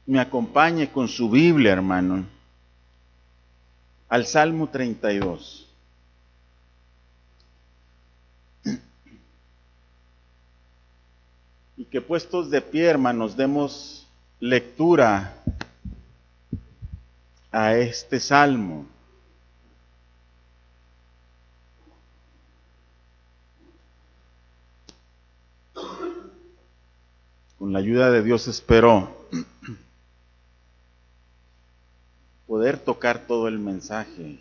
me acompañe con su Biblia, hermano, al Salmo 32. Y que puestos de pie, hermanos, demos lectura a este salmo. Con la ayuda de Dios espero poder tocar todo el mensaje.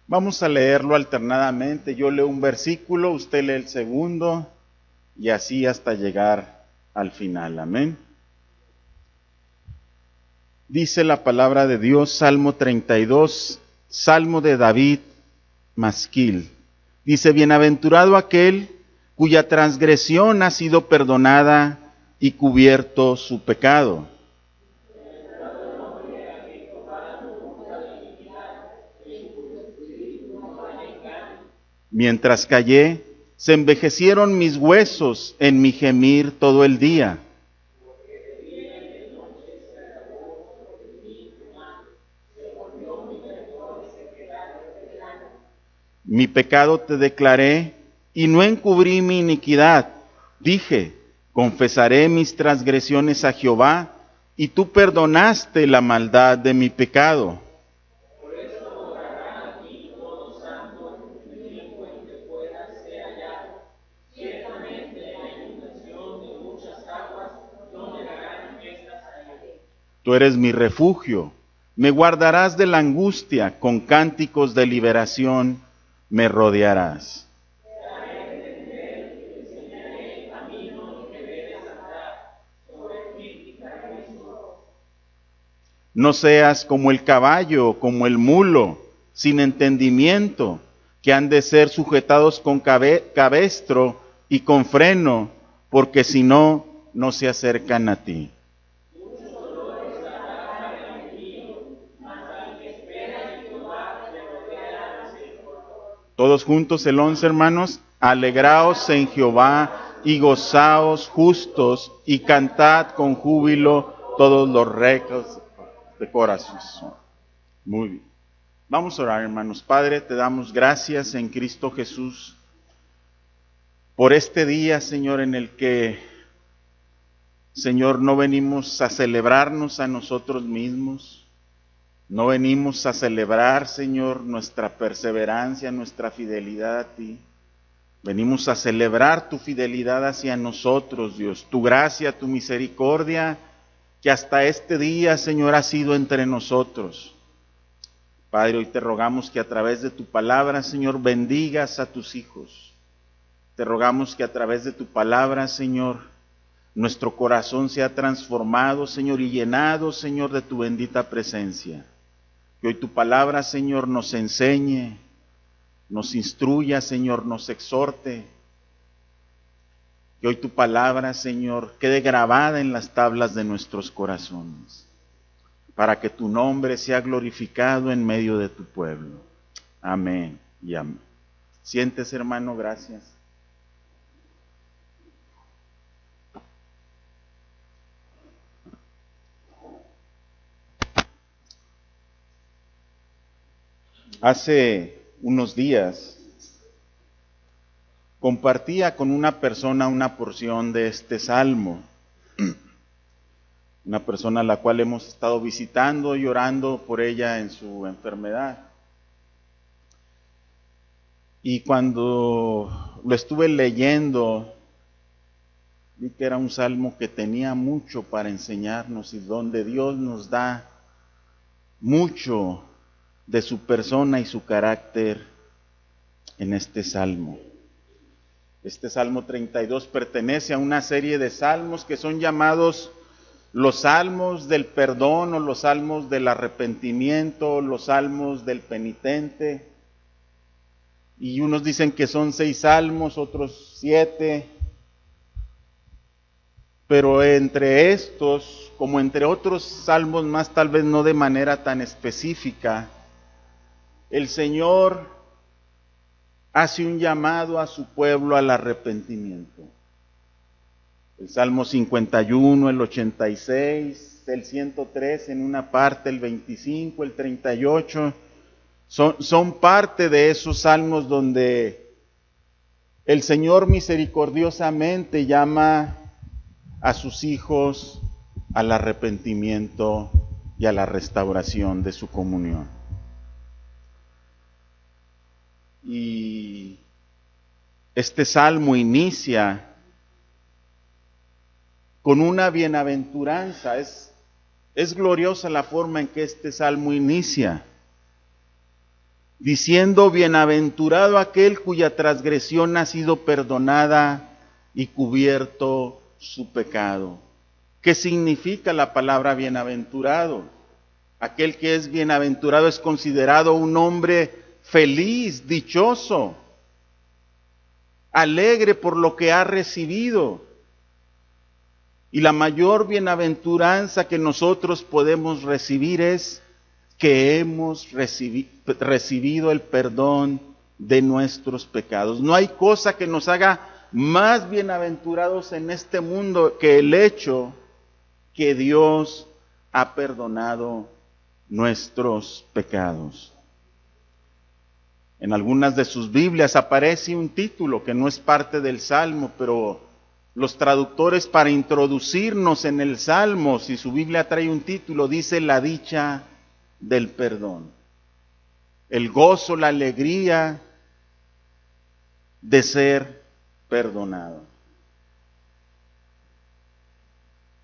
Vamos a leerlo alternadamente. Yo leo un versículo, usted lee el segundo y así hasta llegar al final. Amén. Dice la palabra de Dios, Salmo 32, Salmo de David, Masquil. Dice, bienaventurado aquel cuya transgresión ha sido perdonada y cubierto su pecado. Mientras callé, se envejecieron mis huesos en mi gemir todo el día. Mi pecado te declaré y no encubrí mi iniquidad. Dije, confesaré mis transgresiones a Jehová, y tú perdonaste la maldad de mi pecado. Tú eres mi refugio, me guardarás de la angustia, con cánticos de liberación me rodearás. No seas como el caballo, como el mulo, sin entendimiento, que han de ser sujetados con cabestro y con freno, porque si no, no se acercan a ti. Todos juntos el 11, hermanos. Alegraos en Jehová y gozaos justos y cantad con júbilo todos los rectos de corazón. Muy bien. Vamos a orar, hermanos. Padre, te damos gracias en Cristo Jesús por este día, Señor, en el que, Señor, no venimos a celebrarnos a nosotros mismos. No venimos a celebrar, Señor, nuestra perseverancia, nuestra fidelidad a ti. Venimos a celebrar tu fidelidad hacia nosotros, Dios, tu gracia, tu misericordia, que hasta este día, Señor, ha sido entre nosotros. Padre, hoy te rogamos que a través de tu palabra, Señor, bendigas a tus hijos. Te rogamos que a través de tu palabra, Señor, nuestro corazón sea transformado, Señor, y llenado, Señor, de tu bendita presencia. Que hoy tu palabra, Señor, nos enseñe, nos instruya, Señor, nos exhorte. Que hoy tu palabra, Señor, quede grabada en las tablas de nuestros corazones, para que tu nombre sea glorificado en medio de tu pueblo. Amén y amén. Siéntese, hermano, gracias. Hace unos días compartía con una persona una porción de este salmo, una persona a la cual hemos estado visitando y orando por ella en su enfermedad. Y cuando lo estuve leyendo, vi que era un salmo que tenía mucho para enseñarnos y donde Dios nos da mucho de su persona y su carácter en este salmo. Este Salmo 32 pertenece a una serie de salmos que son llamados los salmos del perdón o los salmos del arrepentimiento, los salmos del penitente. Y unos dicen que son 6 salmos, otros 7. Pero entre estos, como entre otros salmos más, tal vez no de manera tan específica, el Señor hace un llamado a su pueblo al arrepentimiento. El Salmo 51, el 86, el 103 en una parte, el 25, el 38, son parte de esos salmos donde el Señor misericordiosamente llama a sus hijos al arrepentimiento y a la restauración de su comunión. Y este salmo inicia con una bienaventuranza. Es gloriosa la forma en que este salmo inicia, diciendo: bienaventurado aquel cuya transgresión ha sido perdonada y cubierto su pecado. ¿Qué significa la palabra bienaventurado? Aquel que es bienaventurado es considerado un hombre feliz, dichoso, alegre por lo que ha recibido. Y la mayor bienaventuranza que nosotros podemos recibir es que hemos recibido el perdón de nuestros pecados. No hay cosa que nos haga más bienaventurados en este mundo que el hecho que Dios ha perdonado nuestros pecados. En algunas de sus Biblias aparece un título que no es parte del Salmo, pero los traductores, para introducirnos en el Salmo, si su Biblia trae un título, dice: la dicha del perdón. El gozo, la alegría de ser perdonado.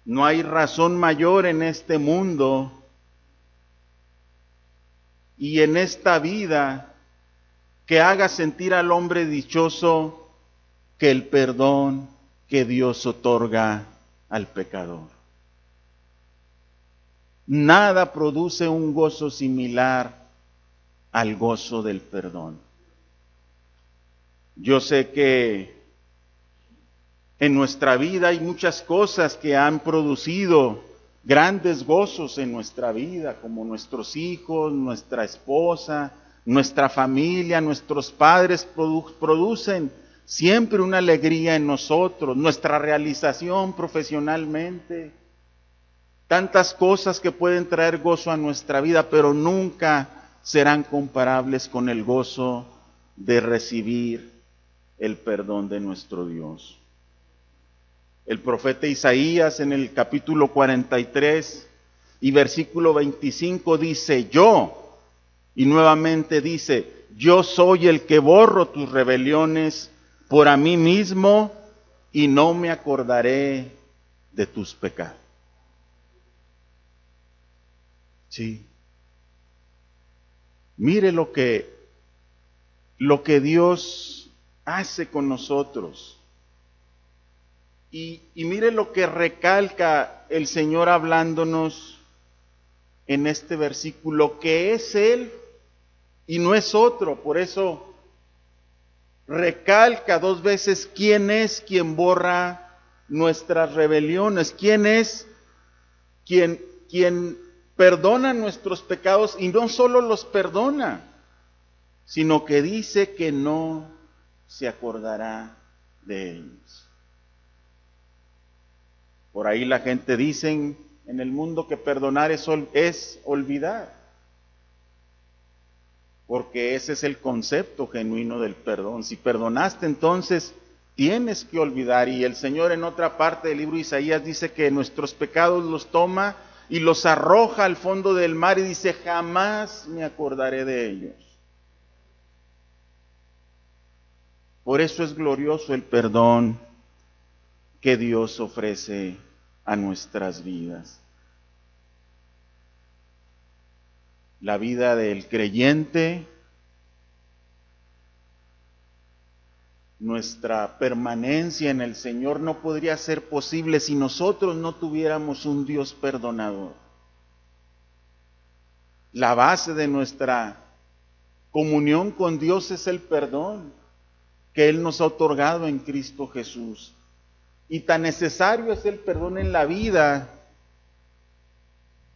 No hay razón mayor en este mundo y en esta vida que haga sentir al hombre dichoso que el perdón que Dios otorga al pecador. Nada produce un gozo similar al gozo del perdón. Yo sé que en nuestra vida hay muchas cosas que han producido grandes gozos en nuestra vida, como nuestros hijos, nuestra esposa, nuestra familia, nuestros padres producen siempre una alegría en nosotros, nuestra realización profesionalmente, tantas cosas que pueden traer gozo a nuestra vida, pero nunca serán comparables con el gozo de recibir el perdón de nuestro Dios. El profeta Isaías en el capítulo 43 y versículo 25 dice: yo, y nuevamente dice: yo soy el que borro tus rebeliones por a mí mismo y no me acordaré de tus pecados. Sí. Mire lo que Dios hace con nosotros. Y mire lo que recalca el Señor hablándonos en este versículo, que es Él y no es otro. Por eso recalca dos veces quién es quien borra nuestras rebeliones, quién es quien perdona nuestros pecados, y no solo los perdona, sino que dice que no se acordará de ellos. Por ahí la gente dice en el mundo que perdonar es olvidar, porque ese es el concepto genuino del perdón. Si perdonaste, entonces tienes que olvidar. Y el Señor en otra parte del libro de Isaías dice que nuestros pecados los toma y los arroja al fondo del mar y dice: jamás me acordaré de ellos. Por eso es glorioso el perdón que Dios ofrece a nuestras vidas. La vida del creyente, nuestra permanencia en el Señor no podría ser posible si nosotros no tuviéramos un Dios perdonador. La base de nuestra comunión con Dios es el perdón que Él nos ha otorgado en Cristo Jesús. Y tan necesario es el perdón en la vida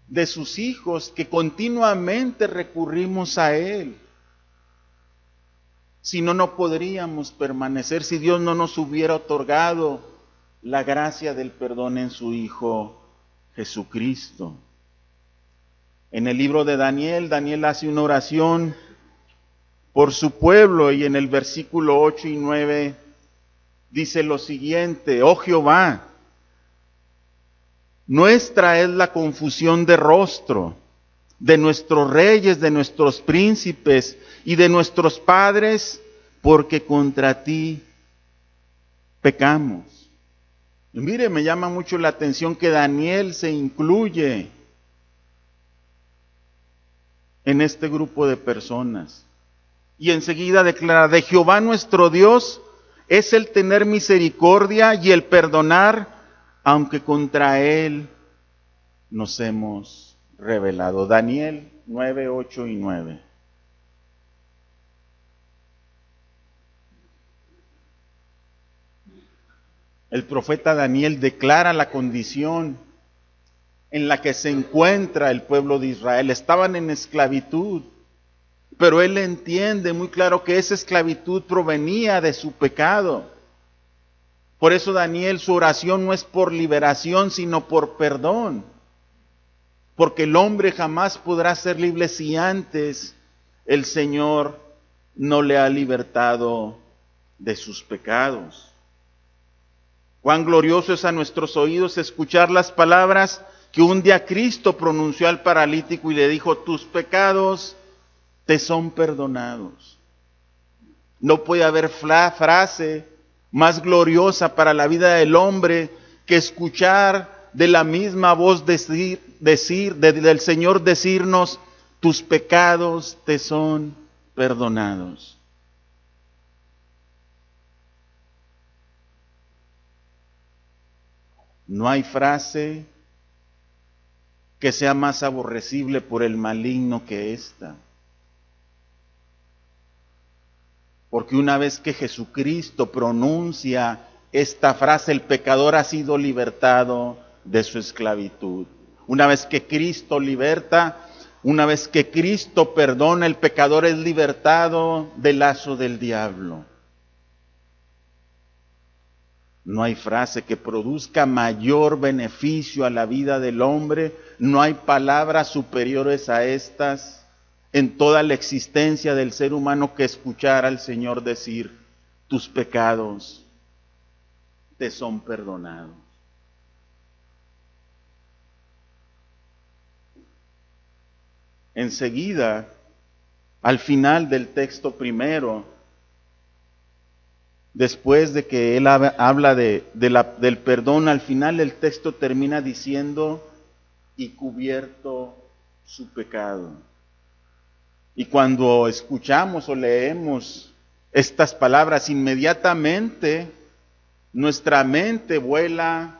de sus hijos que continuamente recurrimos a Él. Si no, no podríamos permanecer, si Dios no nos hubiera otorgado la gracia del perdón en su Hijo Jesucristo. En el libro de Daniel, Daniel hace una oración por su pueblo y en el versículo 8 y 9 dice lo siguiente: oh Jehová, nuestra es la confusión de rostro, de nuestros reyes, de nuestros príncipes y de nuestros padres, porque contra ti pecamos. Y mire, me llama mucho la atención que Daniel se incluye en este grupo de personas. Y enseguida declara: de Jehová nuestro Dios es el tener misericordia y el perdonar, aunque contra Él nos hemos rebelado. Daniel 9, 8 y 9. El profeta Daniel declara la condición en la que se encuentra el pueblo de Israel. Estaban en esclavitud, pero él entiende muy claro que esa esclavitud provenía de su pecado. Por eso Daniel, su oración no es por liberación, sino por perdón. Porque el hombre jamás podrá ser libre si antes el Señor no le ha libertado de sus pecados. Cuán glorioso es a nuestros oídos escuchar las palabras que un día Cristo pronunció al paralítico y le dijo: tus pecados te son perdonados. No puede haber frase más gloriosa para la vida del hombre que escuchar de la misma voz del Señor decirnos: tus pecados te son perdonados. No hay frase que sea más aborrecible por el maligno que esta. Porque una vez que Jesucristo pronuncia esta frase, el pecador ha sido libertado de su esclavitud. Una vez que Cristo liberta, una vez que Cristo perdona, el pecador es libertado del lazo del diablo. No hay frase que produzca mayor beneficio a la vida del hombre, no hay palabras superiores a estas en toda la existencia del ser humano que escuchar al Señor decir: tus pecados te son perdonados. Enseguida, al final del texto primero, después de que él habla del perdón, al final el texto termina diciendo: y cubierto su pecado. Y cuando escuchamos o leemos estas palabras, inmediatamente nuestra mente vuela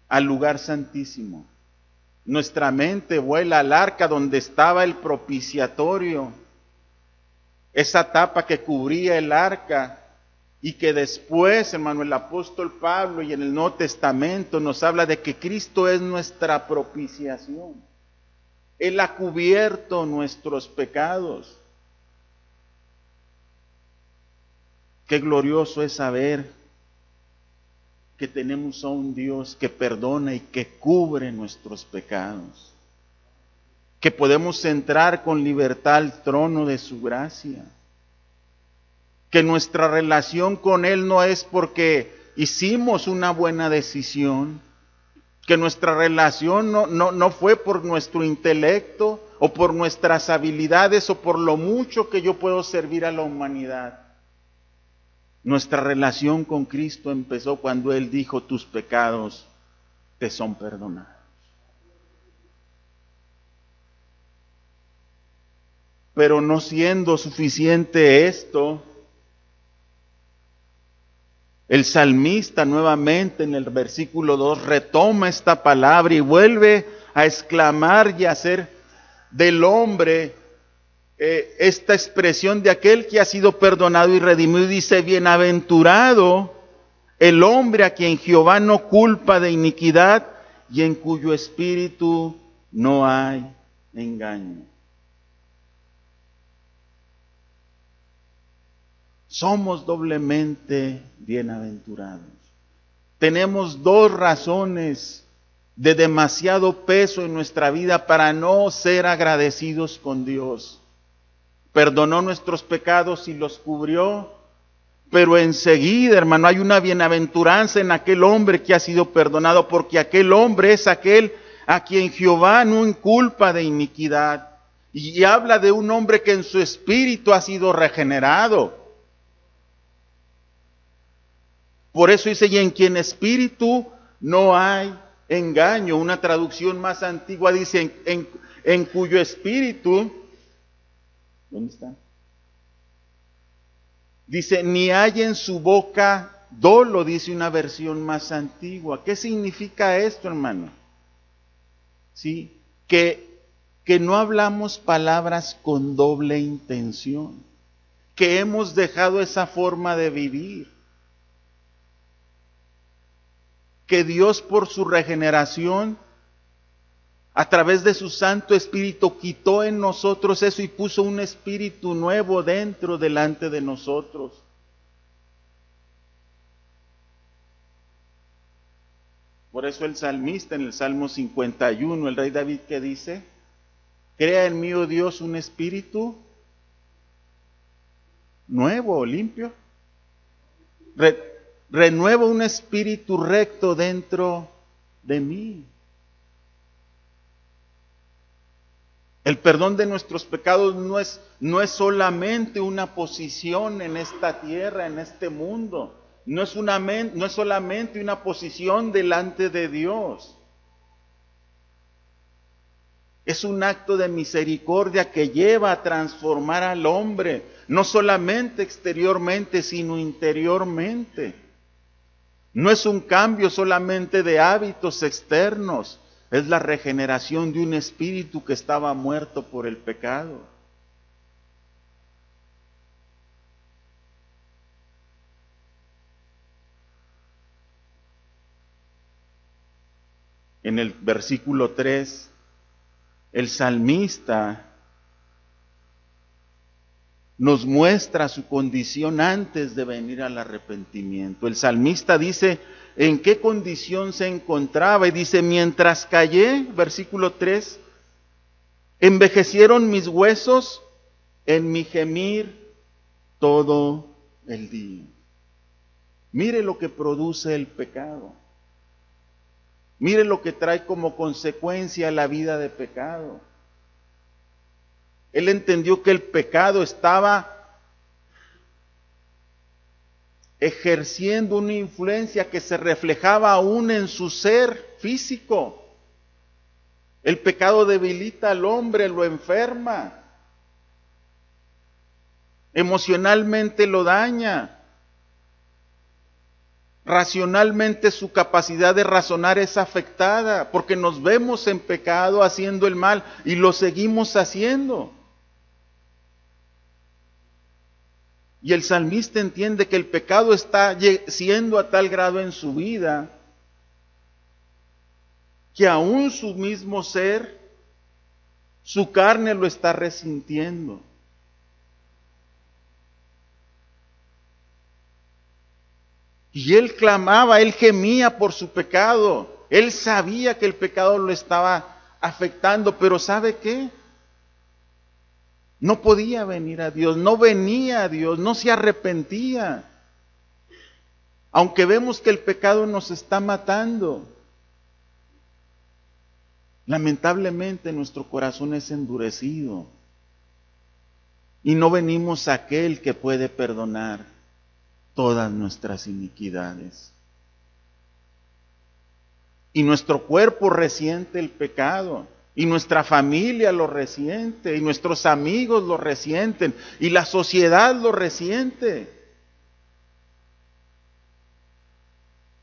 al lugar santísimo. Nuestra mente vuela al arca donde estaba el propiciatorio, esa tapa que cubría el arca. Y que después, hermano, el apóstol Pablo y en el Nuevo Testamento nos habla de que Cristo es nuestra propiciación. Él ha cubierto nuestros pecados. Qué glorioso es saber que tenemos a un Dios que perdona y que cubre nuestros pecados. Que podemos entrar con libertad al trono de su gracia. Que nuestra relación con Él no es porque hicimos una buena decisión, que nuestra relación no fue por nuestro intelecto o por nuestras habilidades o por lo mucho que yo puedo servir a la humanidad. Nuestra relación con Cristo empezó cuando Él dijo: tus pecados te son perdonados. Pero no siendo suficiente esto, el salmista nuevamente en el versículo 2 retoma esta palabra y vuelve a exclamar y a hacer del hombre esta expresión de aquel que ha sido perdonado y redimido. Y dice: bienaventurado el hombre a quien Jehová no culpa de iniquidad y en cuyo espíritu no hay engaño. somos doblemente bienaventurados. Tenemos dos razones de demasiado peso en nuestra vida para no ser agradecidos con Dios. Perdonó nuestros pecados y los cubrió, pero enseguida, hermano, hay una bienaventuranza en aquel hombre que ha sido perdonado, porque aquel hombre es aquel a quien Jehová no inculpa de iniquidad. Y habla de un hombre que en su espíritu ha sido regenerado. Por eso dice, y en quien espíritu no hay engaño. Una traducción más antigua dice, en cuyo espíritu, ¿dónde está? Dice, ni hay en su boca dolo, dice una versión más antigua. ¿Qué significa esto, hermano? ¿Sí? Que no hablamos palabras con doble intención, que hemos dejado esa forma de vivir, que Dios por su regeneración, a través de su Santo Espíritu, quitó en nosotros eso y puso un espíritu nuevo dentro, delante de nosotros. Por eso el salmista en el Salmo 51, el rey David, ¿qué dice? Crea en mí, oh Dios, un espíritu nuevo, limpio. Renueva un espíritu recto dentro de mí. El perdón de nuestros pecados no es solamente una posición en esta tierra, en este mundo. No es solamente una posición delante de Dios. Es un acto de misericordia que lleva a transformar al hombre, no solamente exteriormente, sino interiormente. No es un cambio solamente de hábitos externos, es la regeneración de un espíritu que estaba muerto por el pecado. En el versículo 3, el salmista nos muestra su condición antes de venir al arrepentimiento. El salmista dice en qué condición se encontraba y dice, mientras callé, versículo 3, envejecieron mis huesos en mi gemir todo el día. Mire lo que produce el pecado. Mire lo que trae como consecuencia la vida de pecado. Él entendió que el pecado estaba ejerciendo una influencia que se reflejaba aún en su ser físico. El pecado debilita al hombre, lo enferma. Emocionalmente lo daña. Racionalmente su capacidad de razonar es afectada, porque nos vemos en pecado haciendo el mal y lo seguimos haciendo. Y el salmista entiende que el pecado está siendo a tal grado en su vida que aún su mismo ser, su carne lo está resintiendo. Y él clamaba, él gemía por su pecado. Él sabía que el pecado lo estaba afectando, pero ¿sabe qué? No podía venir a Dios, no venía a Dios, no se arrepentía. Aunque vemos que el pecado nos está matando, lamentablemente nuestro corazón es endurecido y no venimos a aquel que puede perdonar todas nuestras iniquidades. Y nuestro cuerpo resiente el pecado, y nuestra familia lo resiente, y nuestros amigos lo resienten, y la sociedad lo resiente.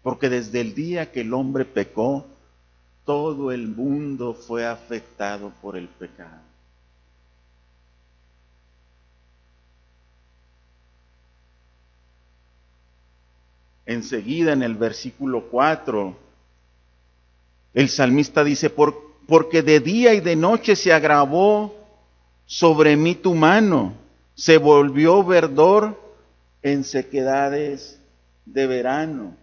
Porque desde el día que el hombre pecó, todo el mundo fue afectado por el pecado. Enseguida en el versículo 4, el salmista dice, porque de día y de noche se agravó sobre mí tu mano, se volvió verdor en sequedades de verano.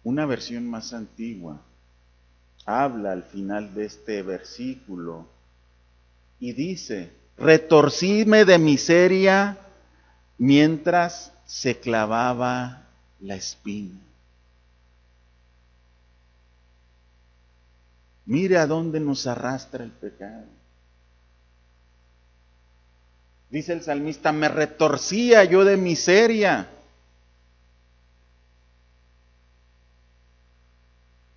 Una versión más antigua habla al final de este versículo y dice: retorcíme de miseria mientras se clavaba la espina. Mire a dónde nos arrastra el pecado. Dice el salmista: me retorcía yo de miseria.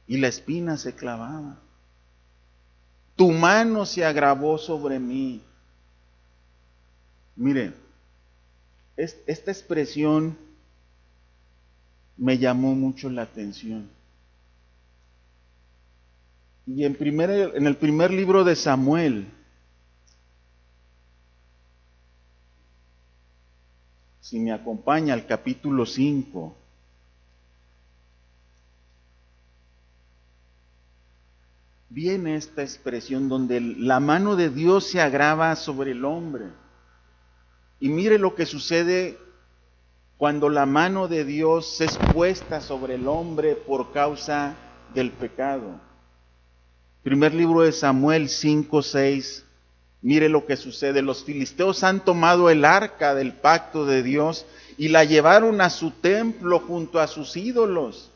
Y la espina se clavaba. Tu mano se agravó sobre mí. Mire, esta expresión me llamó mucho la atención. Y en el primer libro de Samuel, si me acompaña al capítulo 5, viene esta expresión donde la mano de Dios se agrava sobre el hombre. Y mire lo que sucede cuando la mano de Dios es puesta sobre el hombre por causa del pecado. Primer libro de Samuel 5:6. Mire lo que sucede. Los filisteos han tomado el arca del pacto de Dios y la llevaron a su templo junto a sus ídolos.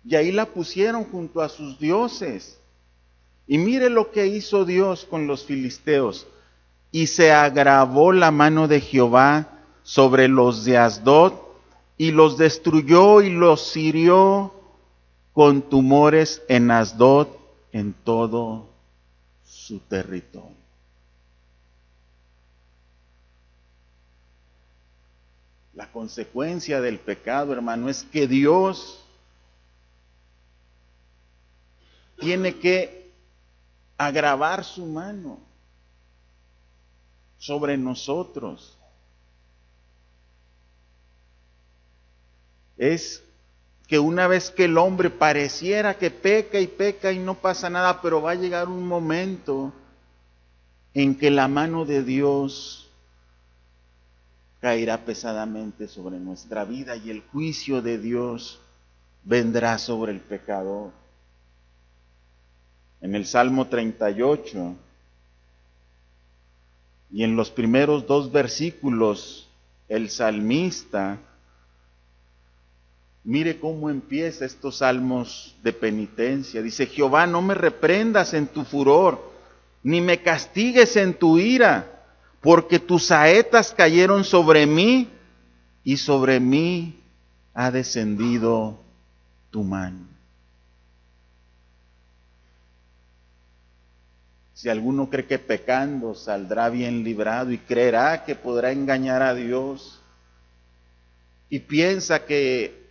Y ahí la pusieron junto a sus dioses. Y mire lo que hizo Dios con los filisteos. Y se agravó la mano de Jehová sobre los de Asdod, y los destruyó y los hirió con tumores en Asdod, en todo su territorio. La consecuencia del pecado, hermano, es que Dios tiene que agravar su mano sobre nosotros. Es que una vez que el hombre pareciera que peca y no pasa nada, pero va a llegar un momento en que la mano de Dios caerá pesadamente sobre nuestra vida y el juicio de Dios vendrá sobre el pecador. En el Salmo 38 y en los primeros 2 versículos, el salmista, mire cómo empieza estos salmos de penitencia. Dice: Jehová, no me reprendas en tu furor, ni me castigues en tu ira, porque tus saetas cayeron sobre mí, y sobre mí ha descendido tu mano. Si alguno cree que pecando saldrá bien librado y creerá que podrá engañar a Dios, y piensa que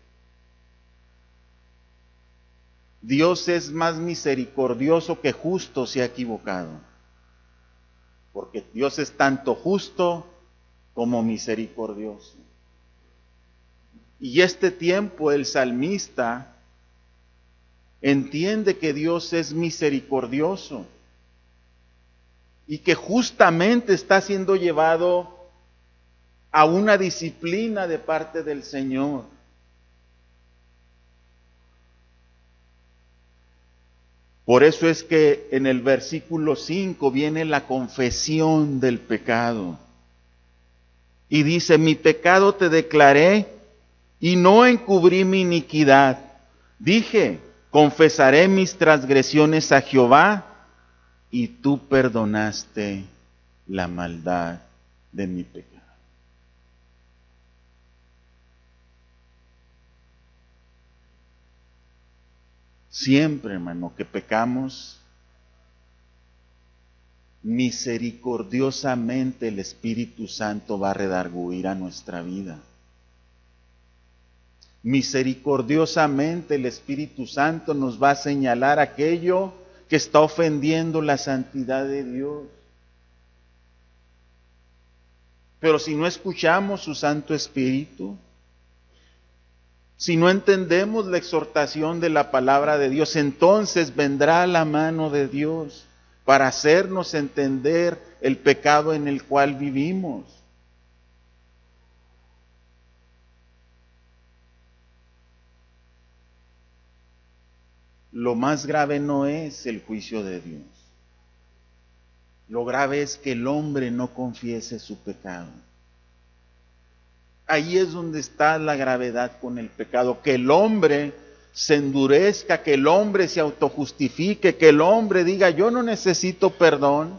Dios es más misericordioso que justo, se ha equivocado. Porque Dios es tanto justo como misericordioso. Y este tiempo el salmista entiende que Dios es misericordioso y que justamente está siendo llevado a una disciplina de parte del Señor. Por eso es que en el versículo 5 viene la confesión del pecado. Y dice: mi pecado te declaré y no encubrí mi iniquidad. Dije: confesaré mis transgresiones a Jehová, y tú perdonaste la maldad de mi pecado. Siempre, hermano, que pecamos, misericordiosamente el Espíritu Santo va a redarguir a nuestra vida. Misericordiosamente el Espíritu Santo nos va a señalar aquello que está ofendiendo la santidad de Dios. Pero si no escuchamos su Santo Espíritu, si no entendemos la exhortación de la palabra de Dios, entonces vendrá la mano de Dios para hacernos entender el pecado en el cual vivimos. Lo más grave no es el juicio de Dios. Lo grave es que el hombre no confiese su pecado. Ahí es donde está la gravedad con el pecado, que el hombre se endurezca, que el hombre se autojustifique, que el hombre diga, yo no necesito perdón.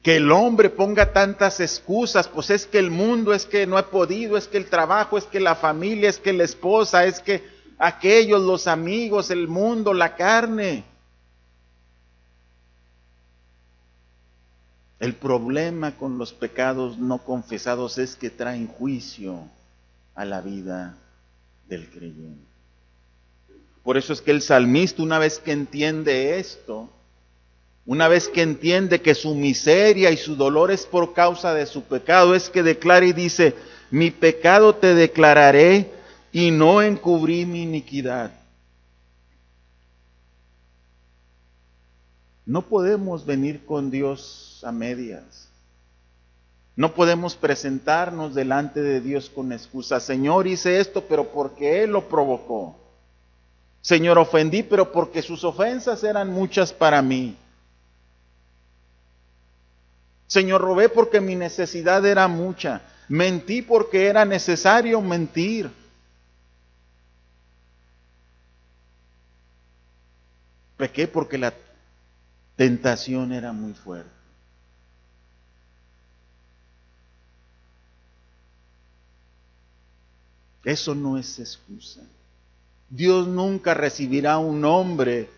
Que el hombre ponga tantas excusas, pues es que el mundo, es que no he podido, es que el trabajo, es que la familia, es que la esposa, es que aquellos, los amigos, el mundo, la carne. El problema con los pecados no confesados es que traen juicio a la vida del creyente. Por eso es que el salmista, una vez que entiende esto, una vez que entiende que su miseria y su dolor es por causa de su pecado, es que declara y dice, mi pecado te declararé y no encubrí mi iniquidad. No podemos venir con Dios a medias. No podemos presentarnos delante de Dios con excusas. Señor, hice esto, pero porque Él lo provocó. Señor, ofendí, pero porque sus ofensas eran muchas para mí. Señor, robé porque mi necesidad era mucha. Mentí porque era necesario mentir. Pequé porque la tentación era muy fuerte. Eso no es excusa. Dios nunca recibirá a un hombre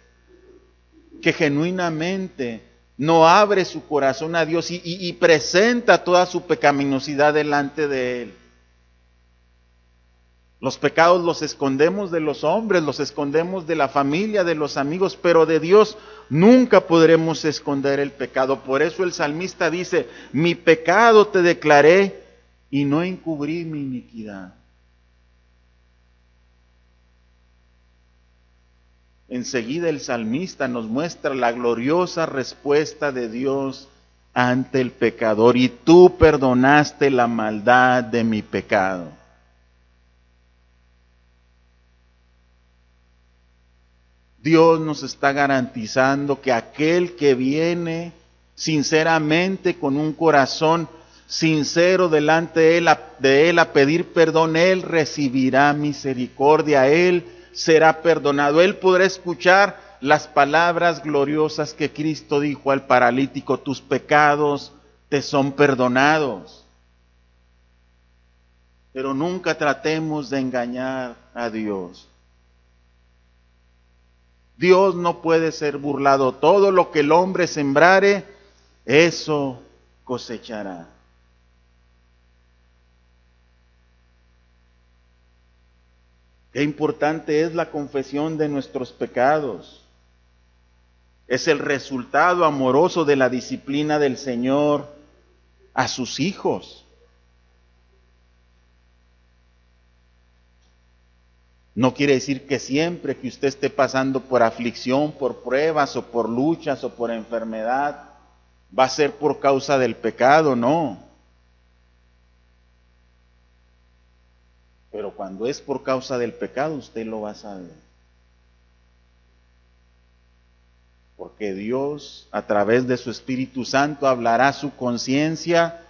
que genuinamente no abre su corazón a Dios y presenta toda su pecaminosidad delante de Él. Los pecados los escondemos de los hombres, los escondemos de la familia, de los amigos, pero de Dios nunca podremos esconder el pecado. Por eso el salmista dice, mi pecado te declaré y no encubrí mi iniquidad. Enseguida el salmista nos muestra la gloriosa respuesta de Dios ante el pecador. Y tú perdonaste la maldad de mi pecado. Dios nos está garantizando que aquel que viene sinceramente con un corazón sincero delante de Él a pedir perdón, Él recibirá misericordia, Él será perdonado. Él podrá escuchar las palabras gloriosas que Cristo dijo al paralítico, tus pecados te son perdonados. Pero nunca tratemos de engañar a Dios. Dios no puede ser burlado. Todo lo que el hombre sembrare, eso cosechará. Qué importante es la confesión de nuestros pecados. Es el resultado amoroso de la disciplina del Señor a sus hijos. No quiere decir que siempre que usted esté pasando por aflicción, por pruebas o por luchas o por enfermedad, va a ser por causa del pecado, no. Pero cuando es por causa del pecado, usted lo va a saber. Porque Dios, a través de su Espíritu Santo, hablará a su conciencia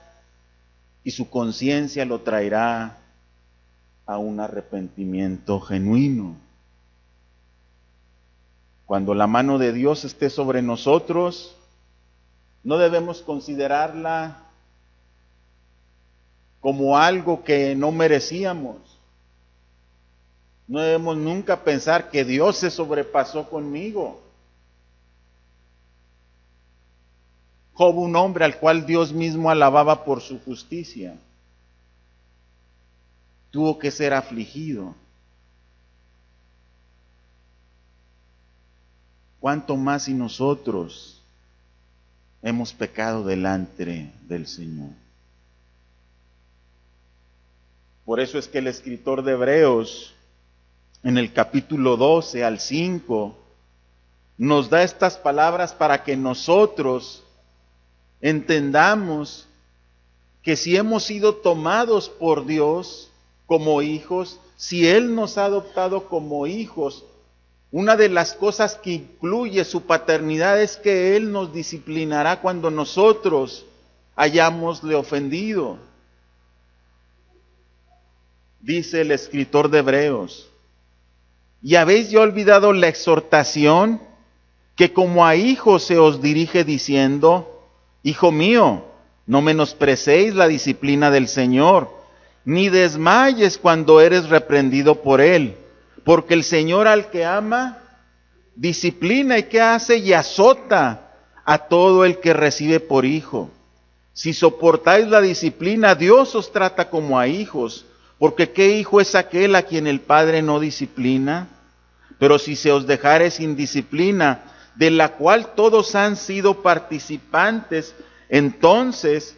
y su conciencia lo traerá a un arrepentimiento genuino. Cuando la mano de Dios esté sobre nosotros, no debemos considerarla como algo que no merecíamos. No debemos nunca pensar que Dios se sobrepasó conmigo. Job, un hombre al cual Dios mismo alababa por su justicia, tuvo que ser afligido. ¿Cuánto más si nosotros hemos pecado delante del Señor? Por eso es que el escritor de Hebreos en el capítulo 12 al 5, nos da estas palabras para que nosotros entendamos que si hemos sido tomados por Dios como hijos, si Él nos ha adoptado como hijos, una de las cosas que incluye su paternidad es que Él nos disciplinará cuando nosotros hayámosle ofendido. Dice el escritor de Hebreos: ¿y habéis ya olvidado la exhortación que como a hijos se os dirige diciendo: Hijo mío, no menosprecéis la disciplina del Señor, ni desmayes cuando eres reprendido por Él? Porque el Señor al que ama, disciplina, y ¿qué hace? Y azota a todo el que recibe por hijo. Si soportáis la disciplina, Dios os trata como a hijos, porque ¿qué hijo es aquel a quien el Padre no disciplina? Pero si se os dejare sin disciplina, de la cual todos han sido participantes, entonces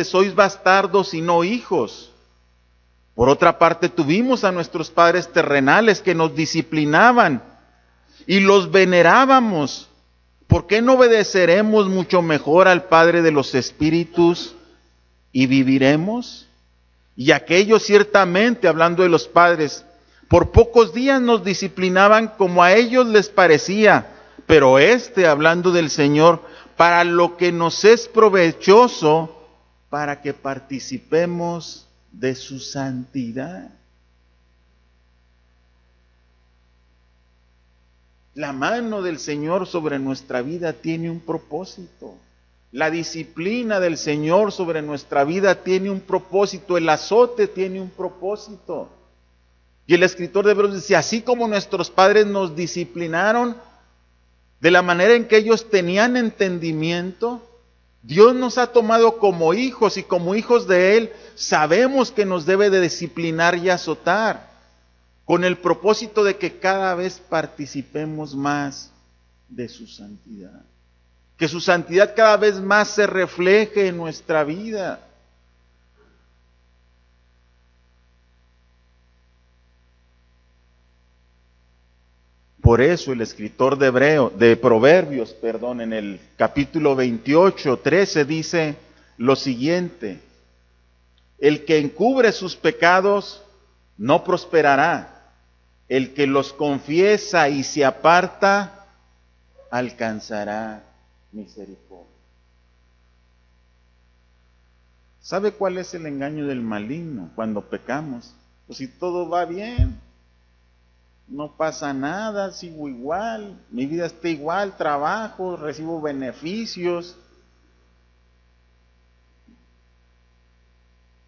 sois bastardos y no hijos. Por otra parte, tuvimos a nuestros padres terrenales que nos disciplinaban y los venerábamos. ¿Por qué no obedeceremos mucho mejor al Padre de los Espíritus y viviremos? Y aquellos, ciertamente, hablando de los padres, por pocos días nos disciplinaban como a ellos les parecía, pero hablando del Señor, para lo que nos es provechoso, para que participemos de su santidad. La mano del Señor sobre nuestra vida tiene un propósito. La disciplina del Señor sobre nuestra vida tiene un propósito. El azote tiene un propósito. Y el escritor de Hebreos dice: así como nuestros padres nos disciplinaron de la manera en que ellos tenían entendimiento, Dios nos ha tomado como hijos, y como hijos de Él sabemos que nos debe de disciplinar y azotar, con el propósito de que cada vez participemos más de su santidad. Que su santidad cada vez más se refleje en nuestra vida. Por eso el escritor de Proverbios, en el capítulo 28, 13 dice lo siguiente: el que encubre sus pecados no prosperará, el que los confiesa y se aparta alcanzará misericordia. ¿Sabe cuál es el engaño del maligno cuando pecamos? Pues si todo va bien, no pasa nada, sigo igual, mi vida está igual, trabajo, recibo beneficios.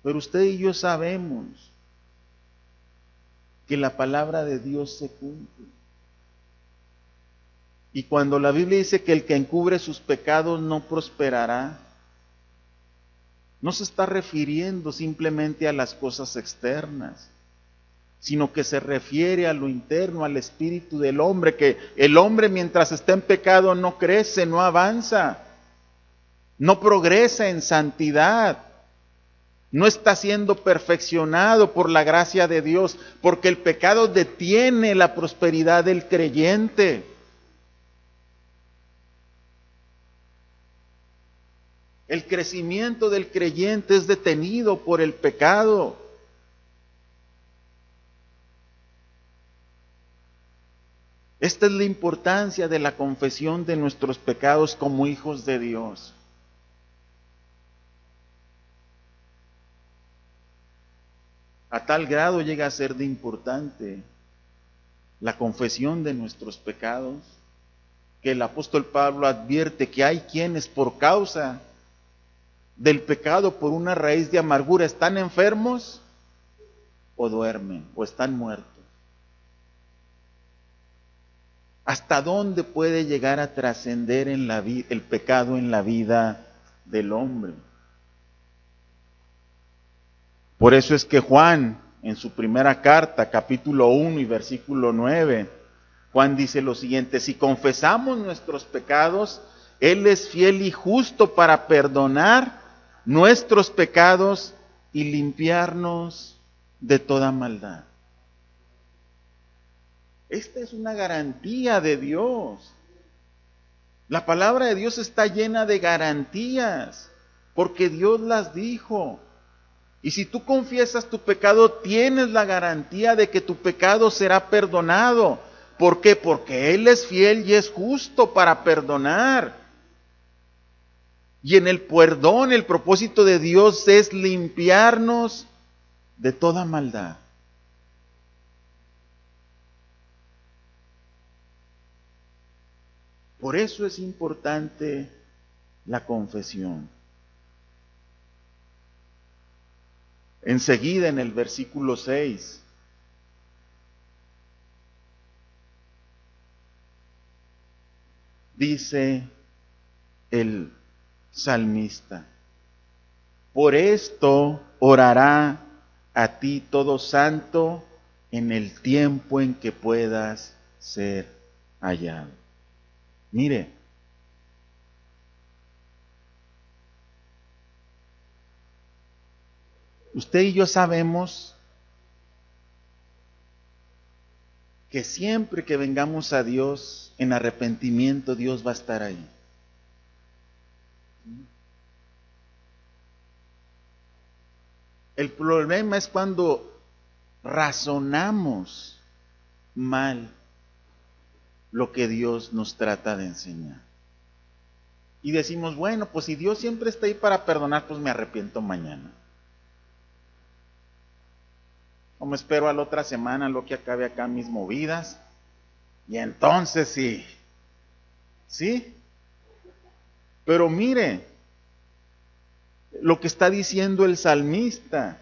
Pero usted y yo sabemos que la palabra de Dios se cumple. Y cuando la Biblia dice que el que encubre sus pecados no prosperará, no se está refiriendo simplemente a las cosas externas, sino que se refiere a lo interno, al espíritu del hombre, que el hombre mientras está en pecado no crece, no avanza, no progresa en santidad, no está siendo perfeccionado por la gracia de Dios, porque el pecado detiene la prosperidad del creyente. El crecimiento del creyente es detenido por el pecado. Esta es la importancia de la confesión de nuestros pecados como hijos de Dios. A tal grado llega a ser de importante la confesión de nuestros pecados, que el apóstol Pablo advierte que hay quienes por causa del pecado, por una raíz de amargura, están enfermos o duermen o están muertos. ¿Hasta dónde puede llegar a trascender el pecado en la vida del hombre? Por eso es que Juan, en su primera carta, capítulo 1 y versículo 9, Juan dice lo siguiente: si confesamos nuestros pecados, Él es fiel y justo para perdonar nuestros pecados y limpiarnos de toda maldad. Esta es una garantía de Dios. La palabra de Dios está llena de garantías, porque Dios las dijo. Y si tú confiesas tu pecado, tienes la garantía de que tu pecado será perdonado. ¿Por qué? Porque Él es fiel y es justo para perdonar. Y en el perdón, el propósito de Dios es limpiarnos de toda maldad. Por eso es importante la confesión. Enseguida en el versículo 6, dice el salmista: por esto orará a ti todo santo en el tiempo en que puedas ser hallado. Mire, usted y yo sabemos que siempre que vengamos a Dios en arrepentimiento, Dios va a estar ahí. El problema es cuando razonamos mal lo que Dios nos trata de enseñar. Y decimos, bueno, pues si Dios siempre está ahí para perdonar, pues me arrepiento mañana. O me espero a la otra semana, lo que acabe acá mis movidas. Y entonces sí. ¿Sí? Pero mire lo que está diciendo el salmista.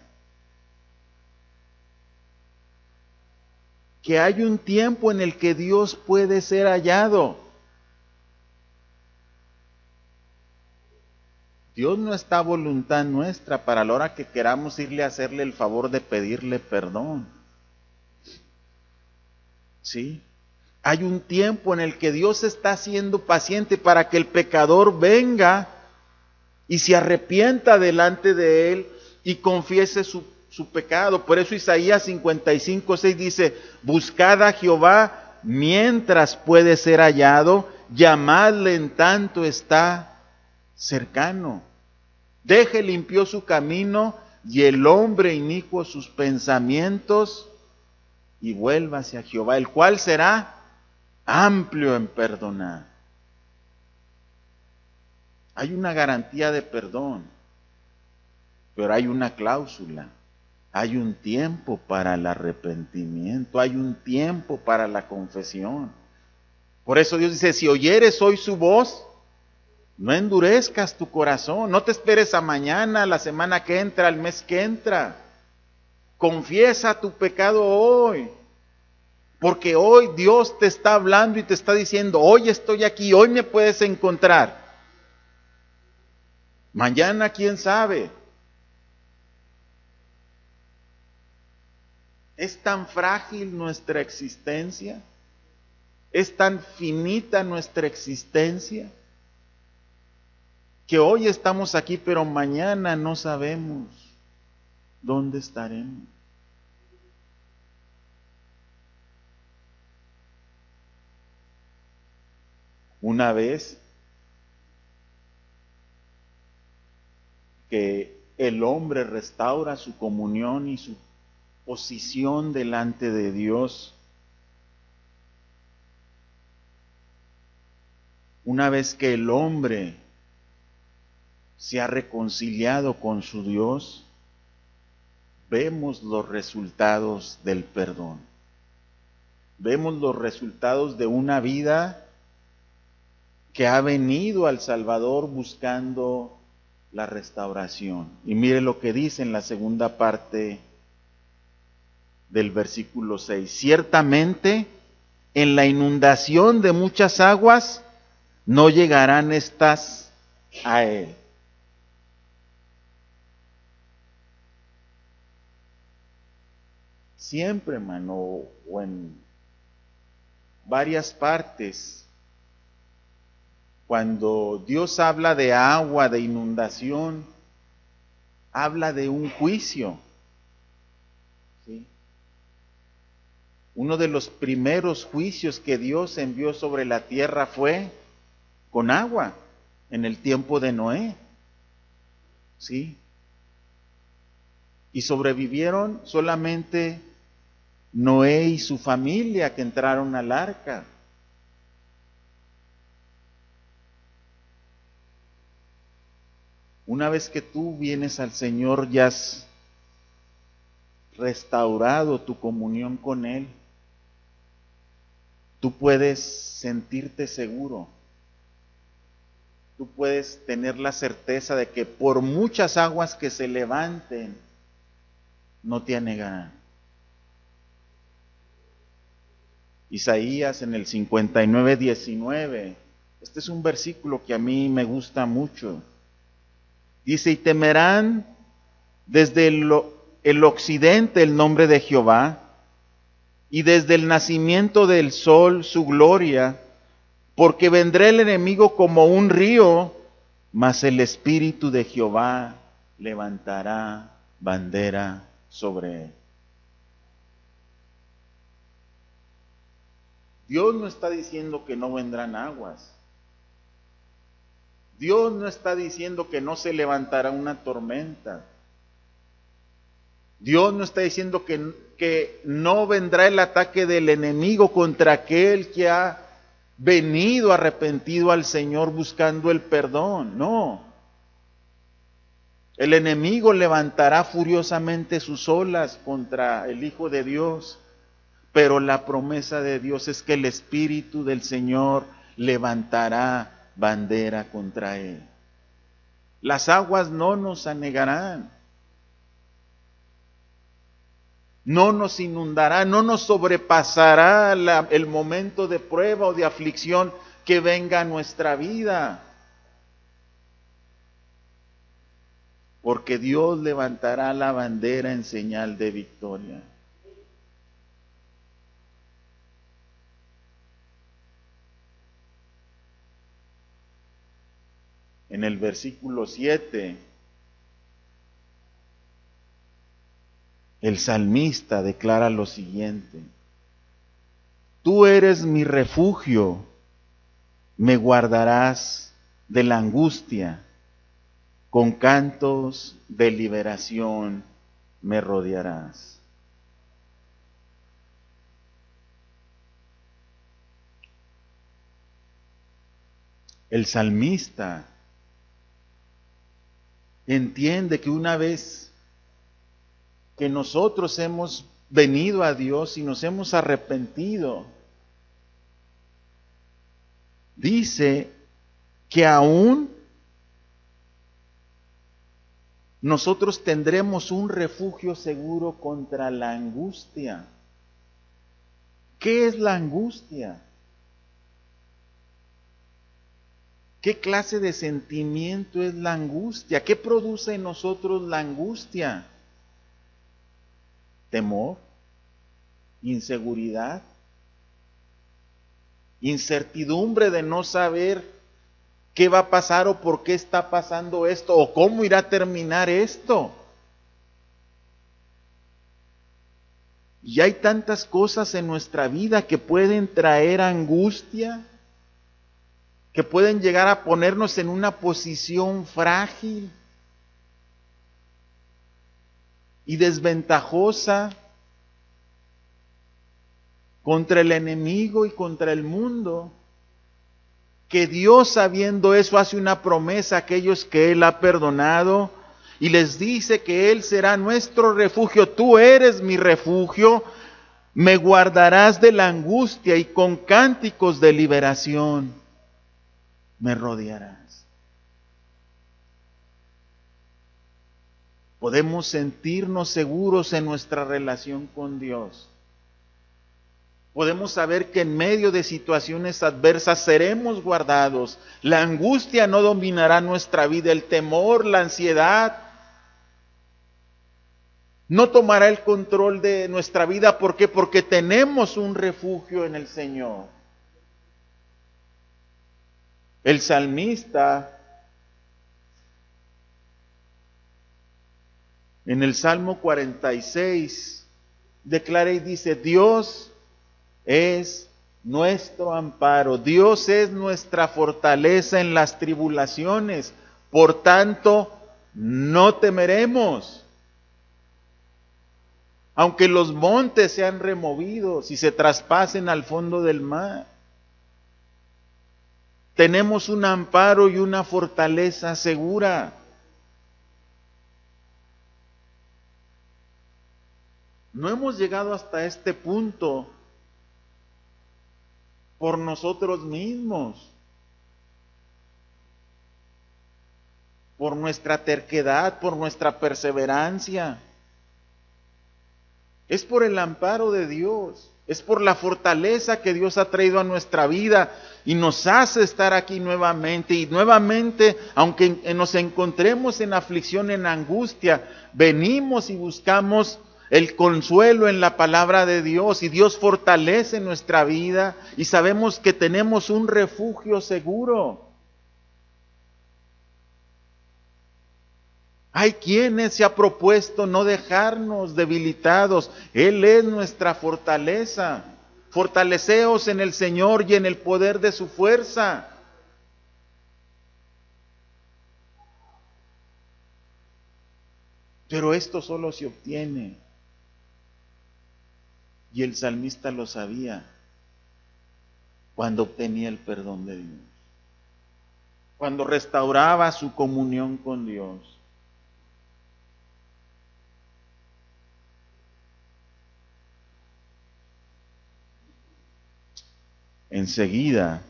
Que hay un tiempo en el que Dios puede ser hallado. Dios no está a voluntad nuestra para la hora que queramos irle a hacerle el favor de pedirle perdón. ¿Sí? Hay un tiempo en el que Dios está siendo paciente para que el pecador venga y se arrepienta delante de Él y confiese su pecado. Por eso Isaías 55:6 dice: buscad a Jehová mientras puede ser hallado, llamadle en tanto está cercano. Deje limpio su camino y el hombre inicuo sus pensamientos, y vuélvase a Jehová, el cual será amplio en perdonar. Hay una garantía de perdón, pero hay una cláusula. Hay un tiempo para el arrepentimiento, hay un tiempo para la confesión. Por eso Dios dice: si oyeres hoy su voz, no endurezcas tu corazón, no te esperes a mañana, la semana que entra, el mes que entra. Confiesa tu pecado hoy, porque hoy Dios te está hablando y te está diciendo: hoy estoy aquí, hoy me puedes encontrar. Mañana, quién sabe. Es tan frágil nuestra existencia, es tan finita nuestra existencia, que hoy estamos aquí, pero mañana no sabemos dónde estaremos. Una vez que el hombre restaura su comunión y su posición delante de Dios, una vez que el hombre se ha reconciliado con su Dios, vemos los resultados del perdón. Vemos los resultados de una vida que ha venido al Salvador buscando la restauración. Y mire lo que dice en la segunda parte del versículo 6. Ciertamente, en la inundación de muchas aguas, no llegarán estas a él. Siempre, hermano, o en varias partes, cuando Dios habla de agua, de inundación, habla de un juicio. Uno de los primeros juicios que Dios envió sobre la tierra fue con agua, en el tiempo de Noé. ¿Sí? Y sobrevivieron solamente Noé y su familia que entraron al arca. Una vez que tú vienes al Señor, ya has restaurado tu comunión con Él. Tú puedes sentirte seguro. Tú puedes tener la certeza de que por muchas aguas que se levanten, no te anegarán. Isaías en el 59:19, este es un versículo que a mí me gusta mucho. Dice, y temerán desde el occidente el nombre de Jehová, y desde el nacimiento del sol su gloria, porque vendrá el enemigo como un río, mas el Espíritu de Jehová levantará bandera sobre él. Dios no está diciendo que no vendrán aguas. Dios no está diciendo que no se levantará una tormenta. Dios no está diciendo que no vendrá el ataque del enemigo contra aquel que ha venido arrepentido al Señor buscando el perdón. No. El enemigo levantará furiosamente sus olas contra el Hijo de Dios, pero la promesa de Dios es que el Espíritu del Señor levantará bandera contra él. Las aguas no nos anegarán, no nos inundará, no nos sobrepasará el momento de prueba o de aflicción que venga a nuestra vida. Porque Dios levantará la bandera en señal de victoria. En el versículo 7, el salmista declara lo siguiente: tú eres mi refugio, me guardarás de la angustia, con cantos de liberación me rodearás. El salmista entiende que una vez que nosotros hemos venido a Dios y nos hemos arrepentido, dice que aún nosotros tendremos un refugio seguro contra la angustia. ¿Qué es la angustia? ¿Qué clase de sentimiento es la angustia? ¿Qué produce en nosotros la angustia? Temor, inseguridad, incertidumbre de no saber qué va a pasar o por qué está pasando esto o cómo irá a terminar esto. Y hay tantas cosas en nuestra vida que pueden traer angustia, que pueden llegar a ponernos en una posición frágil y desventajosa contra el enemigo y contra el mundo, que Dios, sabiendo eso, hace una promesa a aquellos que Él ha perdonado y les dice que Él será nuestro refugio. Tú eres mi refugio, me guardarás de la angustia y con cánticos de liberación me rodearás. Podemos sentirnos seguros en nuestra relación con Dios. Podemos saber que en medio de situaciones adversas seremos guardados. La angustia no dominará nuestra vida, el temor, la ansiedad no tomará el control de nuestra vida. ¿Por qué? Porque tenemos un refugio en el Señor. El salmista en el Salmo 46 declara y dice: Dios es nuestro amparo. Dios es nuestra fortaleza en las tribulaciones. Por tanto, no temeremos. Aunque los montes sean removidos y se traspasen al fondo del mar, tenemos un amparo y una fortaleza segura. No hemos llegado hasta este punto por nosotros mismos, por nuestra terquedad, por nuestra perseverancia. Es por el amparo de Dios, es por la fortaleza que Dios ha traído a nuestra vida y nos hace estar aquí nuevamente. Y nuevamente, aunque nos encontremos en aflicción, en angustia, venimos y buscamos el consuelo en la palabra de Dios, y Dios fortalece nuestra vida y sabemos que tenemos un refugio seguro. Hay quienes se ha propuesto no dejarnos debilitados. Él es nuestra fortaleza. Fortaleceos en el Señor y en el poder de su fuerza. Pero esto solo se obtiene, y el salmista lo sabía, cuando obtenía el perdón de Dios, cuando restauraba su comunión con Dios. Enseguida,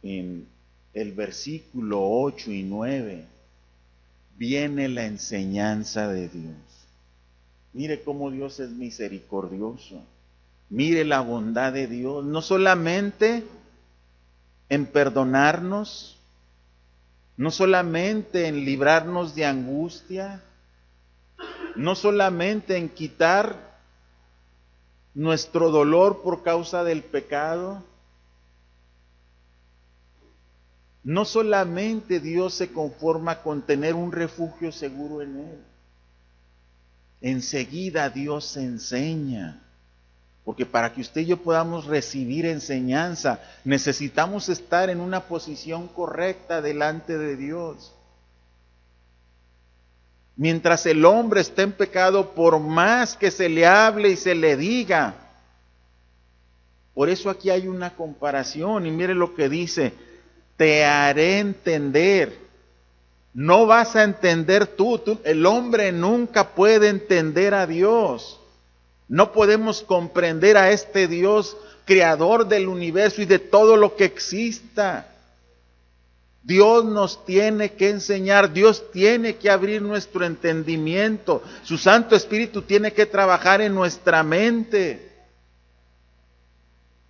en el versículo 8 y 9, viene la enseñanza de Dios. Mire cómo Dios es misericordioso. Mire la bondad de Dios, no solamente en perdonarnos, no solamente en librarnos de angustia, no solamente en quitar nuestro dolor por causa del pecado. No solamente Dios se conforma con tener un refugio seguro en Él. Enseguida Dios enseña. Porque para que usted y yo podamos recibir enseñanza, necesitamos estar en una posición correcta delante de Dios. Mientras el hombre esté en pecado, por más que se le hable y se le diga. Por eso aquí hay una comparación, y mire lo que dice: te haré entender. No vas a entender tú, el hombre nunca puede entender a Dios. No podemos comprender a este Dios creador del universo y de todo lo que exista. Dios nos tiene que enseñar, Dios tiene que abrir nuestro entendimiento, su Santo Espíritu tiene que trabajar en nuestra mente.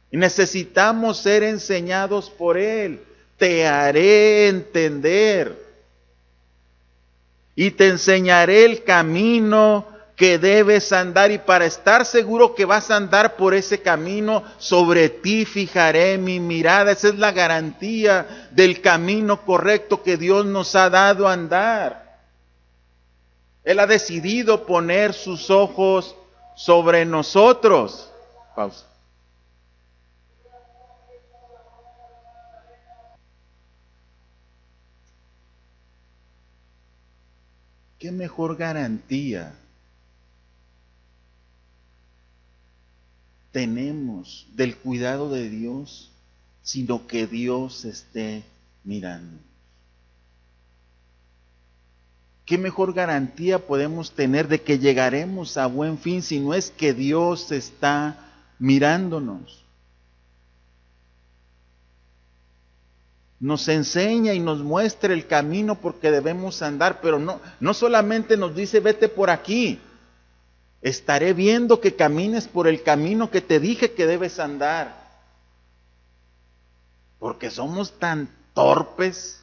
Y necesitamos ser enseñados por Él. Te haré entender y te enseñaré el camino que debes andar, y para estar seguro que vas a andar por ese camino, sobre ti fijaré mi mirada. Esa es la garantía del camino correcto que Dios nos ha dado a andar. Él ha decidido poner sus ojos sobre nosotros. Pausa. ¿Qué mejor garantía tenemos del cuidado de Dios, sino que Dios esté mirando? ¿Qué mejor garantía podemos tener de que llegaremos a buen fin si no es que Dios está mirándonos? Nos enseña y nos muestra el camino porque debemos andar, pero no solamente nos dice vete por aquí. Estaré viendo que camines por el camino que te dije que debes andar. Porque somos tan torpes,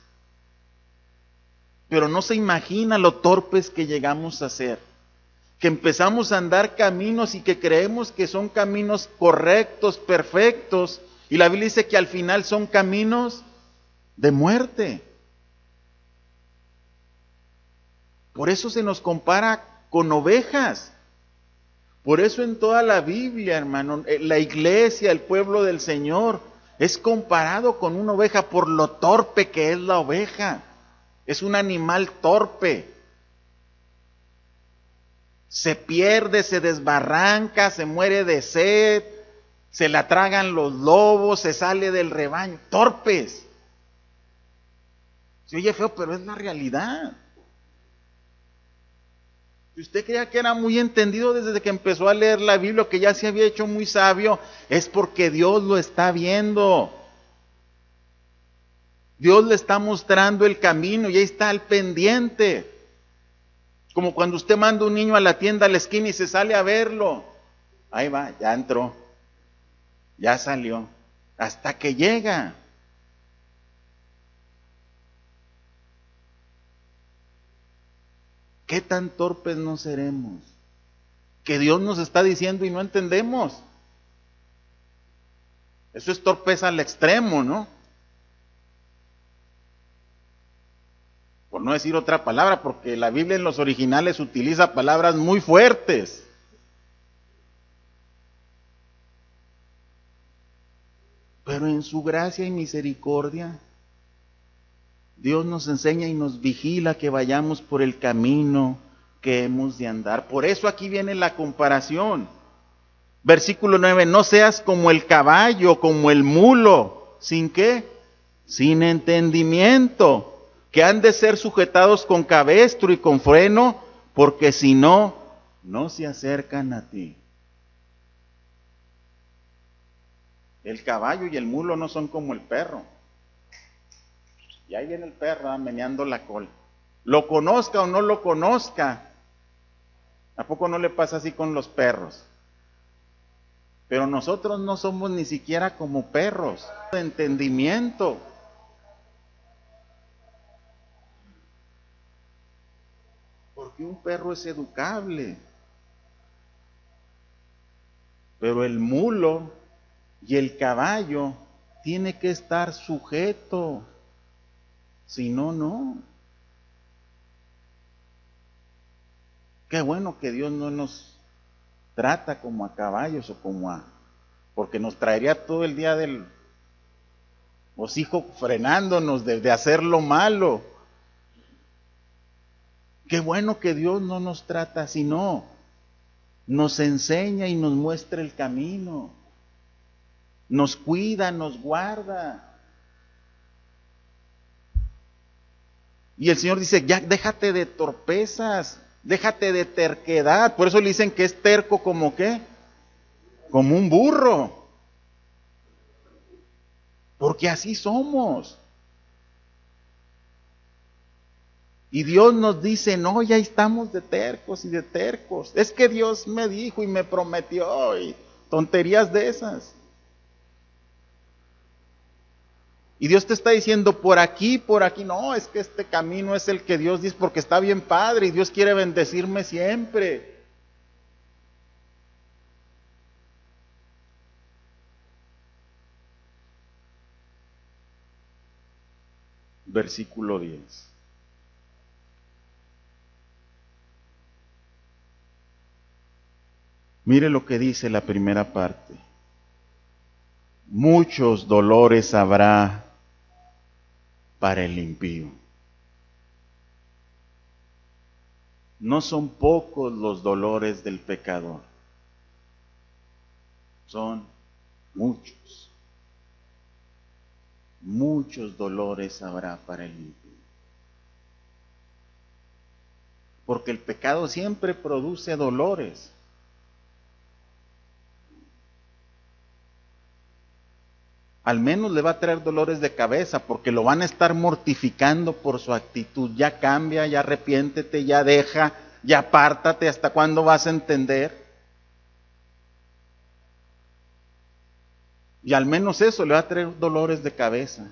pero no se imagina lo torpes que llegamos a ser. Que empezamos a andar caminos y que creemos que son caminos correctos, perfectos, y la Biblia dice que al final son caminos de muerte. Por eso se nos compara con ovejas. Por eso en toda la Biblia, hermano, la iglesia, el pueblo del Señor, es comparado con una oveja por lo torpe que es la oveja. Es un animal torpe. Se pierde, se desbarranca, se muere de sed, se la tragan los lobos, se sale del rebaño. Torpes. Se oye feo, pero es la realidad. Si usted creía que era muy entendido desde que empezó a leer la Biblia, que ya se había hecho muy sabio, es porque Dios lo está viendo. Dios le está mostrando el camino y ahí está al pendiente. Como cuando usted manda un niño a la tienda a la esquina y se sale a verlo. Ahí va, ya entró, ya salió, hasta que llega. ¿Qué tan torpes no seremos? Que Dios nos está diciendo y no entendemos. Eso es torpeza al extremo, ¿no? Por no decir otra palabra, porque la Biblia en los originales utiliza palabras muy fuertes. Pero en su gracia y misericordia, Dios nos enseña y nos vigila que vayamos por el camino que hemos de andar. Por eso aquí viene la comparación. Versículo 9, no seas como el caballo, como el mulo. ¿Sin qué? Sin entendimiento, que han de ser sujetados con cabestro y con freno, porque si no, no se acercan a ti. El caballo y el mulo no son como el perro. Y ahí viene el perro meneando la cola. Lo conozca o no lo conozca, ¿a poco no le pasa así con los perros? Pero nosotros no somos ni siquiera como perros, de entendimiento. Porque un perro es educable. Pero el mulo y el caballo tiene que estar sujeto. Si no, no. Qué bueno que Dios no nos trata como a caballos o como a... porque nos traería todo el día del hocico frenándonos de hacer lo malo. Qué bueno que Dios no nos trata así, no. Nos enseña y nos muestra el camino. Nos cuida, nos guarda. Y el Señor dice, ya déjate de torpezas, déjate de terquedad. Por eso le dicen que es terco como ¿qué? Como un burro. Porque así somos. Y Dios nos dice, no, ya estamos de tercos y de tercos. Es que Dios me dijo y me prometió y tonterías de esas. Y Dios te está diciendo, por aquí, no, es que este camino es el que Dios dice, porque está bien padre y Dios quiere bendecirme siempre. Versículo 10. Mire lo que dice la primera parte. Muchos dolores habrá para el impío. No son pocos los dolores del pecador. Son muchos. Muchos dolores habrá para el impío. Porque el pecado siempre produce dolores. Al menos le va a traer dolores de cabeza porque lo van a estar mortificando por su actitud. Ya cambia, ya arrepiéntete, ya deja, ya apártate. ¿Hasta cuándo vas a entender? Y al menos eso le va a traer dolores de cabeza.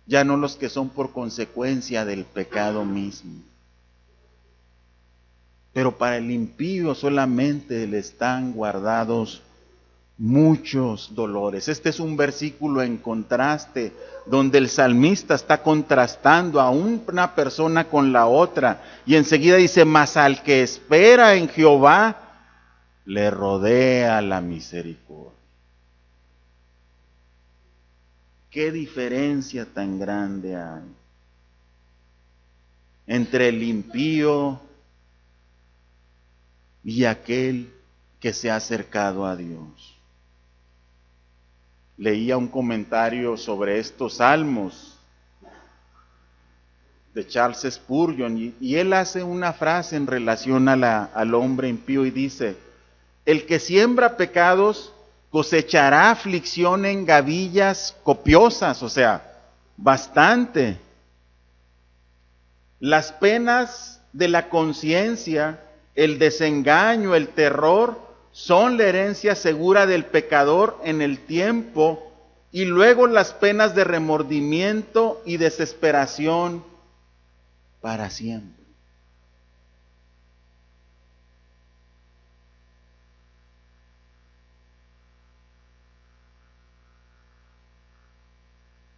Ya no los que son por consecuencia del pecado mismo. Pero para el impío solamente le están guardados muchos dolores. Este es un versículo en contraste, donde el salmista está contrastando a una persona con la otra, y enseguida dice, mas al que espera en Jehová, le rodea la misericordia. ¿Qué diferencia tan grande hay entre el impío y aquel que se ha acercado a Dios? Leía un comentario sobre estos salmos de Charles Spurgeon y él hace una frase en relación a al hombre impío y dice, el que siembra pecados cosechará aflicción en gavillas copiosas, o sea, bastante. Las penas de la conciencia, el desengaño, el terror, son la herencia segura del pecador en el tiempo, y luego las penas de remordimiento y desesperación para siempre.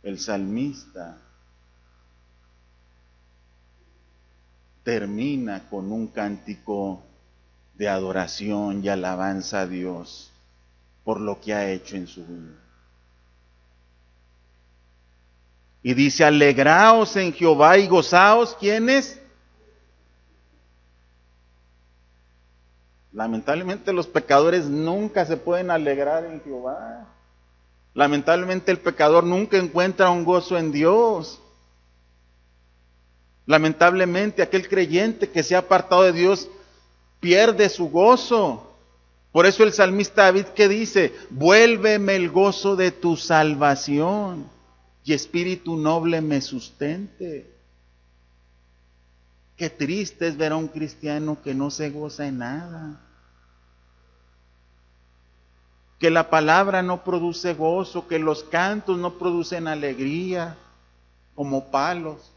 El salmista termina con un cántico de adoración y alabanza a Dios por lo que ha hecho en su vida. Y dice, alegraos en Jehová y gozaos, ¿quiénes? Lamentablemente los pecadores nunca se pueden alegrar en Jehová. Lamentablemente el pecador nunca encuentra un gozo en Dios. Lamentablemente aquel creyente que se ha apartado de Dios pierde su gozo. Por eso el salmista David, ¿qué dice? Vuélveme el gozo de tu salvación y espíritu noble me sustente. Qué triste es ver a un cristiano que no se goza en nada. Que la palabra no produce gozo, que los cantos no producen alegría, como palos.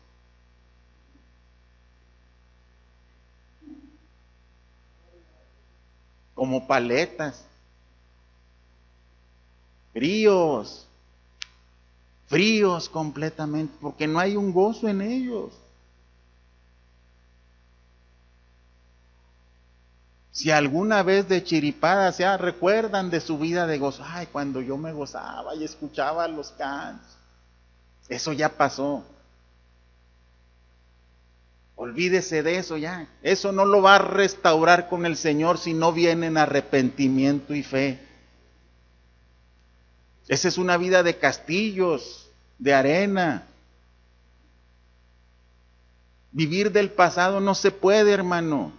Como paletas. Fríos. Fríos completamente, porque no hay un gozo en ellos. Si alguna vez de chiripada se recuerdan de su vida de gozo, ay, cuando yo me gozaba y escuchaba los cantos, eso ya pasó. Olvídese de eso ya. Eso no lo va a restaurar con el Señor si no viene en arrepentimiento y fe. Esa es una vida de castillos, de arena. Vivir del pasado no se puede, hermano.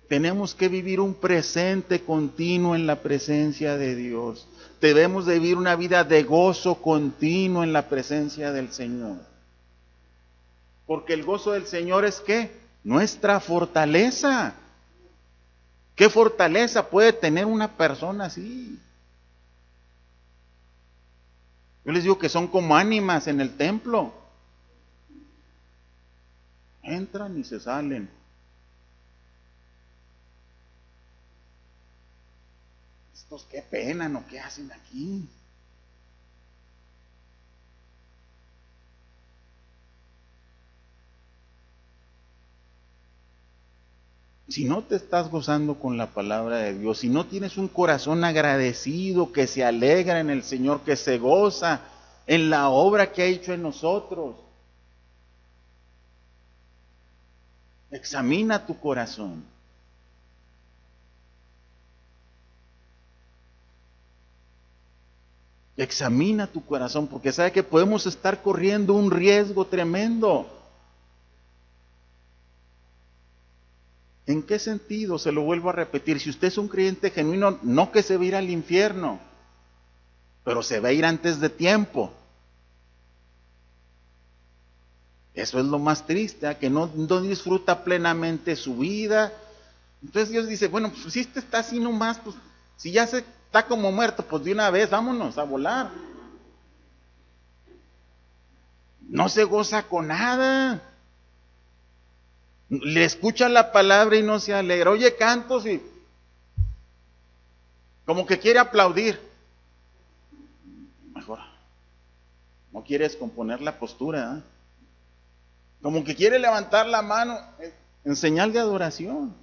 Tenemos que vivir un presente continuo en la presencia de Dios. Debemos de vivir una vida de gozo continuo en la presencia del Señor. Porque el gozo del Señor es ¿qué? Nuestra fortaleza. ¿Qué fortaleza puede tener una persona así? Yo les digo que son como ánimas en el templo. Entran y se salen. Estos qué pena, ¿no? ¿Qué hacen aquí? Si no te estás gozando con la palabra de Dios, si no tienes un corazón agradecido, que se alegra en el Señor, que se goza en la obra que ha hecho en nosotros, examina tu corazón. Examina tu corazón, porque sabe que podemos estar corriendo un riesgo tremendo. ¿En qué sentido? Se lo vuelvo a repetir. Si usted es un creyente genuino, no que se va a ir al infierno, pero se va a ir antes de tiempo. Eso es lo más triste, que no disfruta plenamente su vida. Entonces Dios dice, bueno, pues si este está así nomás, pues si ya se está como muerto, pues de una vez vámonos a volar. No se goza con nada. Le escucha la palabra y no se alegra. Oye cantos y como que quiere aplaudir. Mejor, no quiere descomponer la postura, ¿eh? Como que quiere levantar la mano en señal de adoración.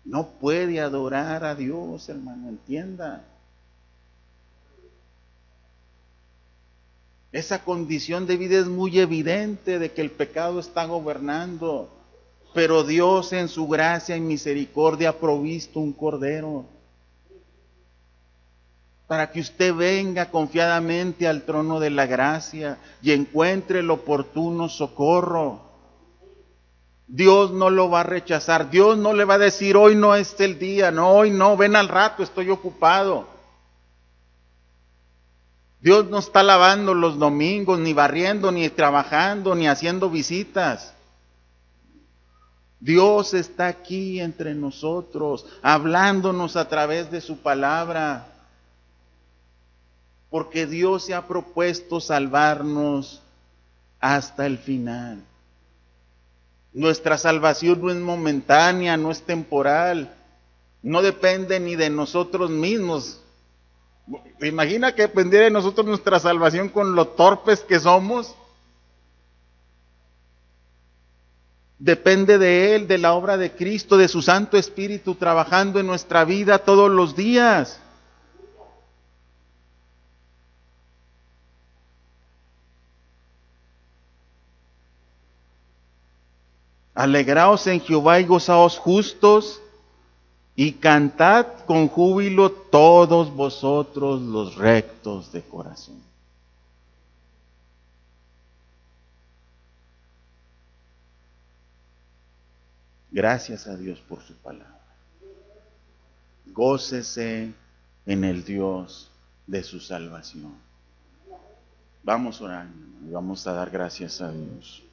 No puede adorar a Dios, hermano, entienda. Esa condición de vida es muy evidente de que el pecado está gobernando, pero Dios en su gracia y misericordia ha provisto un cordero para que usted venga confiadamente al trono de la gracia y encuentre el oportuno socorro. Dios no lo va a rechazar, Dios no le va a decir hoy no es el día, no, hoy no, ven al rato, estoy ocupado. Dios no está lavando los domingos, ni barriendo, ni trabajando, ni haciendo visitas. Dios está aquí entre nosotros, hablándonos a través de su palabra. Porque Dios se ha propuesto salvarnos hasta el final. Nuestra salvación no es momentánea, no es temporal, no depende ni de nosotros mismos. ¿Se imagina que dependiera de nosotros nuestra salvación con lo torpes que somos? Depende de Él, de la obra de Cristo, de su Santo Espíritu trabajando en nuestra vida todos los días. Alegraos en Jehová y gozaos justos, y cantad con júbilo todos vosotros los rectos de corazón. Gracias a Dios por su palabra. Gócese en el Dios de su salvación. Vamos a orar y vamos a dar gracias a Dios.